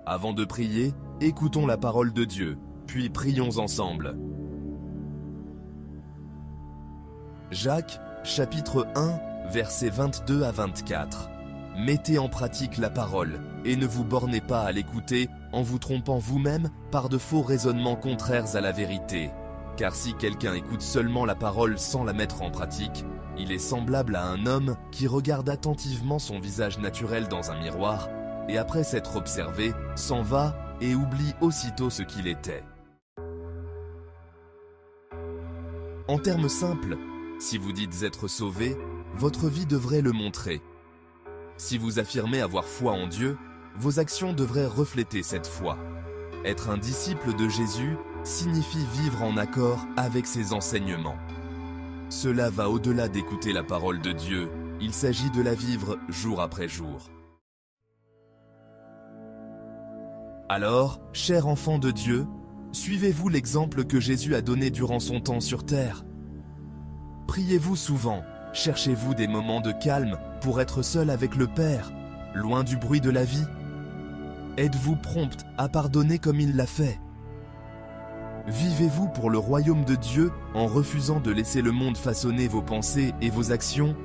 Avant de prier, écoutons la parole de Dieu, puis prions ensemble. Jacques, chapitre 1, versets 22 à 24. Mettez en pratique la parole, et ne vous bornez pas à l'écouter en vous trompant vous-même par de faux raisonnements contraires à la vérité. Car si quelqu'un écoute seulement la parole sans la mettre en pratique, il est semblable à un homme qui regarde attentivement son visage naturel dans un miroir, et après s'être observé, s'en va et oublie aussitôt ce qu'il était. En termes simples, si vous dites être sauvé, votre vie devrait le montrer. Si vous affirmez avoir foi en Dieu, vos actions devraient refléter cette foi. Être un disciple de Jésus signifie vivre en accord avec ses enseignements. Cela va au-delà d'écouter la parole de Dieu, il s'agit de la vivre jour après jour. Alors, chers enfants de Dieu, suivez-vous l'exemple que Jésus a donné durant son temps sur terre. Priez-vous souvent, cherchez-vous des moments de calme pour être seul avec le Père, loin du bruit de la vie. Êtes-vous prompt à pardonner comme il l'a fait? Vivez-vous pour le royaume de Dieu en refusant de laisser le monde façonner vos pensées et vos actions?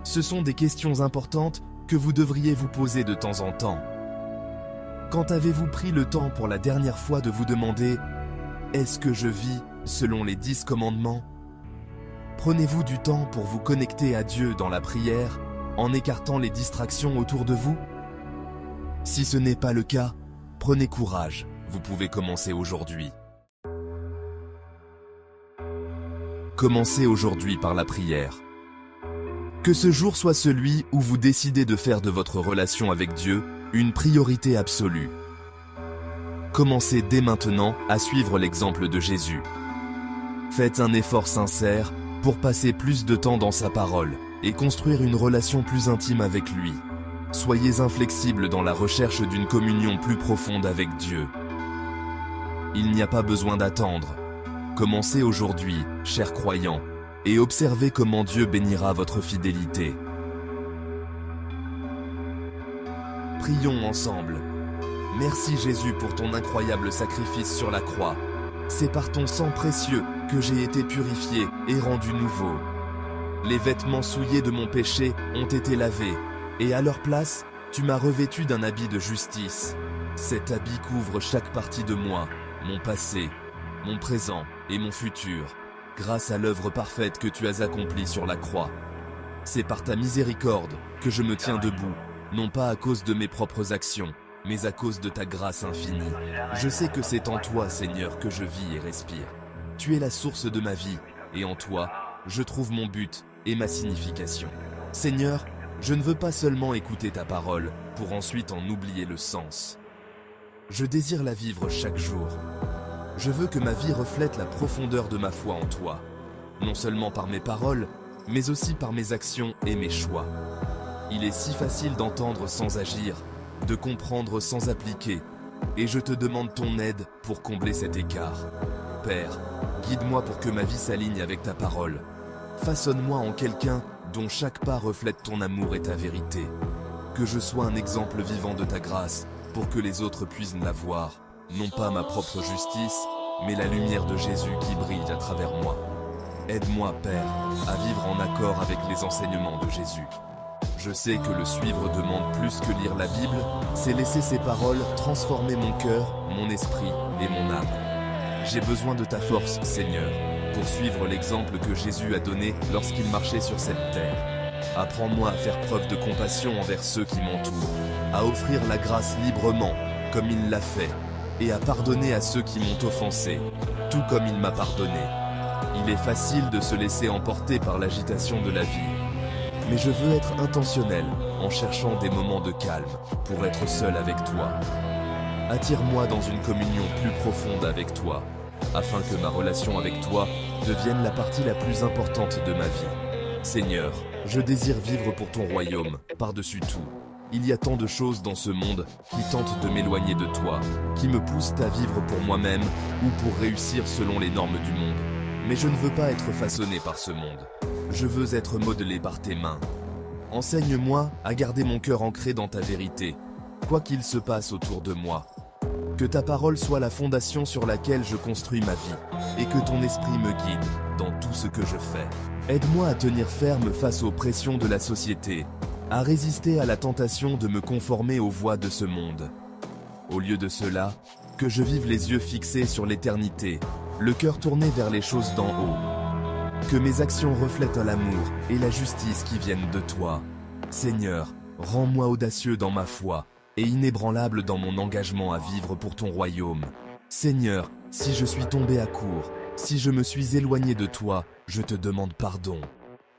Ce sont des questions importantes que vous devriez vous poser de temps en temps. Quand avez-vous pris le temps pour la dernière fois de vous demander « Est-ce que je vis selon les 10 commandements ?» Prenez-vous du temps pour vous connecter à Dieu dans la prière en écartant les distractions autour de vous? Si ce n'est pas le cas, prenez courage, vous pouvez commencer aujourd'hui. Commencez aujourd'hui par la prière. Que ce jour soit celui où vous décidez de faire de votre relation avec Dieu une priorité absolue. Commencez dès maintenant à suivre l'exemple de Jésus. Faites un effort sincère pour passer plus de temps dans sa parole et construire une relation plus intime avec lui. Soyez inflexibles dans la recherche d'une communion plus profonde avec Dieu. Il n'y a pas besoin d'attendre. Commencez aujourd'hui, chers croyants, et observez comment Dieu bénira votre fidélité. Prions ensemble. Merci Jésus pour ton incroyable sacrifice sur la croix. C'est par ton sang précieux que j'ai été purifié et rendu nouveau. Les vêtements souillés de mon péché ont été lavés, et à leur place, tu m'as revêtu d'un habit de justice. Cet habit couvre chaque partie de moi, mon passé, mon présent et mon futur, grâce à l'œuvre parfaite que tu as accomplie sur la croix. C'est par ta miséricorde que je me tiens debout, non pas à cause de mes propres actions, mais à cause de ta grâce infinie. Je sais que c'est en toi, Seigneur, que je vis et respire. Tu es la source de ma vie, et en toi, je trouve mon but et ma signification. Seigneur, je ne veux pas seulement écouter ta parole, pour ensuite en oublier le sens. Je désire la vivre chaque jour. Je veux que ma vie reflète la profondeur de ma foi en toi, non seulement par mes paroles, mais aussi par mes actions et mes choix. Il est si facile d'entendre sans agir, de comprendre sans appliquer, et je te demande ton aide pour combler cet écart. Père, guide-moi pour que ma vie s'aligne avec ta parole. Façonne-moi en quelqu'un dont chaque pas reflète ton amour et ta vérité. Que je sois un exemple vivant de ta grâce, pour que les autres puissent la voir, non pas ma propre justice, mais la lumière de Jésus qui brille à travers moi. Aide-moi, Père, à vivre en accord avec les enseignements de Jésus. Je sais que le suivre demande plus que lire la Bible, c'est laisser ses paroles transformer mon cœur, mon esprit et mon âme. J'ai besoin de ta force, Seigneur, pour suivre l'exemple que Jésus a donné lorsqu'il marchait sur cette terre. Apprends-moi à faire preuve de compassion envers ceux qui m'entourent, à offrir la grâce librement, comme il l'a fait, et à pardonner à ceux qui m'ont offensé, tout comme il m'a pardonné. Il est facile de se laisser emporter par l'agitation de la vie. Mais je veux être intentionnel en cherchant des moments de calme pour être seul avec toi. Attire-moi dans une communion plus profonde avec toi, afin que ma relation avec toi devienne la partie la plus importante de ma vie. Seigneur, je désire vivre pour ton royaume, par-dessus tout. Il y a tant de choses dans ce monde qui tentent de m'éloigner de toi, qui me poussent à vivre pour moi-même ou pour réussir selon les normes du monde. Mais je ne veux pas être façonné par ce monde. Je veux être modelé par tes mains. Enseigne-moi à garder mon cœur ancré dans ta vérité, quoi qu'il se passe autour de moi. Que ta parole soit la fondation sur laquelle je construis ma vie, et que ton esprit me guide dans tout ce que je fais. Aide-moi à tenir ferme face aux pressions de la société, à résister à la tentation de me conformer aux voies de ce monde. Au lieu de cela, que je vive les yeux fixés sur l'éternité, le cœur tourné vers les choses d'en haut. Que mes actions reflètent l'amour et la justice qui viennent de toi. Seigneur, rends-moi audacieux dans ma foi et inébranlable dans mon engagement à vivre pour ton royaume. Seigneur, si je suis tombé à court, si je me suis éloigné de toi, je te demande pardon.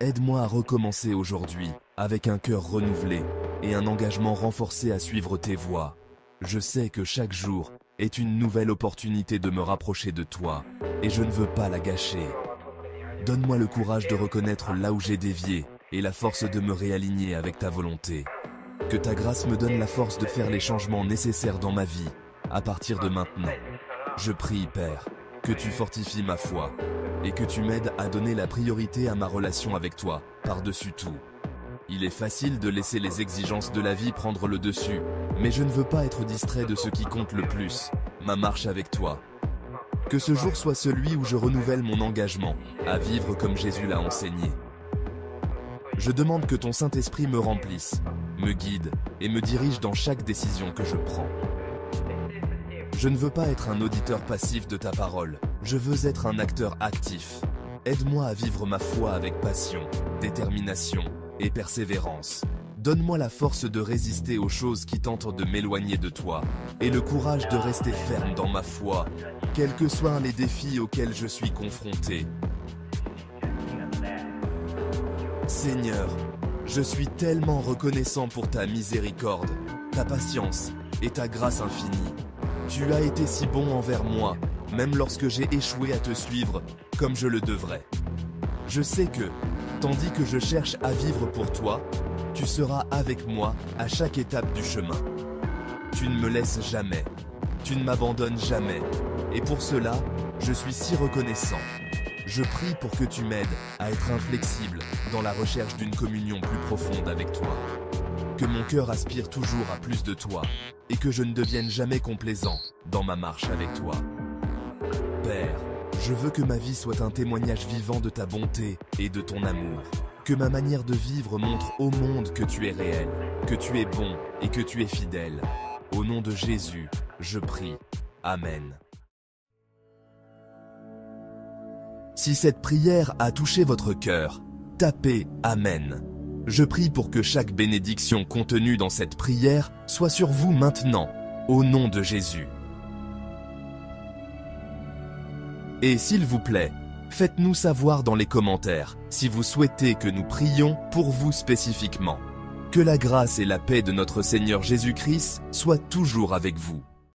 Aide-moi à recommencer aujourd'hui avec un cœur renouvelé et un engagement renforcé à suivre tes voies. Je sais que chaque jour est une nouvelle opportunité de me rapprocher de toi et je ne veux pas la gâcher. Donne-moi le courage de reconnaître là où j'ai dévié et la force de me réaligner avec ta volonté. Que ta grâce me donne la force de faire les changements nécessaires dans ma vie, à partir de maintenant. Je prie, Père, que tu fortifies ma foi, et que tu m'aides à donner la priorité à ma relation avec toi, par-dessus tout. Il est facile de laisser les exigences de la vie prendre le dessus, mais je ne veux pas être distrait de ce qui compte le plus, ma marche avec toi. Que ce jour soit celui où je renouvelle mon engagement, à vivre comme Jésus l'a enseigné. Je demande que ton Saint-Esprit me remplisse, me guide et me dirige dans chaque décision que je prends. Je ne veux pas être un auditeur passif de ta parole, je veux être un acteur actif. Aide-moi à vivre ma foi avec passion, détermination et persévérance. Donne-moi la force de résister aux choses qui tentent de m'éloigner de toi et le courage de rester ferme dans ma foi, quels que soient les défis auxquels je suis confronté. Seigneur, je suis tellement reconnaissant pour ta miséricorde, ta patience et ta grâce infinie. Tu as été si bon envers moi, même lorsque j'ai échoué à te suivre comme je le devrais. Je sais que, tandis que je cherche à vivre pour toi, tu seras avec moi à chaque étape du chemin. Tu ne me laisses jamais, tu ne m'abandonnes jamais, et pour cela, je suis si reconnaissant. Je prie pour que tu m'aides à être inflexible dans la recherche d'une communion plus profonde avec toi. Que mon cœur aspire toujours à plus de toi et que je ne devienne jamais complaisant dans ma marche avec toi. Père, je veux que ma vie soit un témoignage vivant de ta bonté et de ton amour. Que ma manière de vivre montre au monde que tu es réel, que tu es bon et que tu es fidèle. Au nom de Jésus, je prie. Amen. Si cette prière a touché votre cœur, tapez Amen. Je prie pour que chaque bénédiction contenue dans cette prière soit sur vous maintenant, au nom de Jésus. Et s'il vous plaît, faites-nous savoir dans les commentaires si vous souhaitez que nous prions pour vous spécifiquement. Que la grâce et la paix de notre Seigneur Jésus-Christ soient toujours avec vous.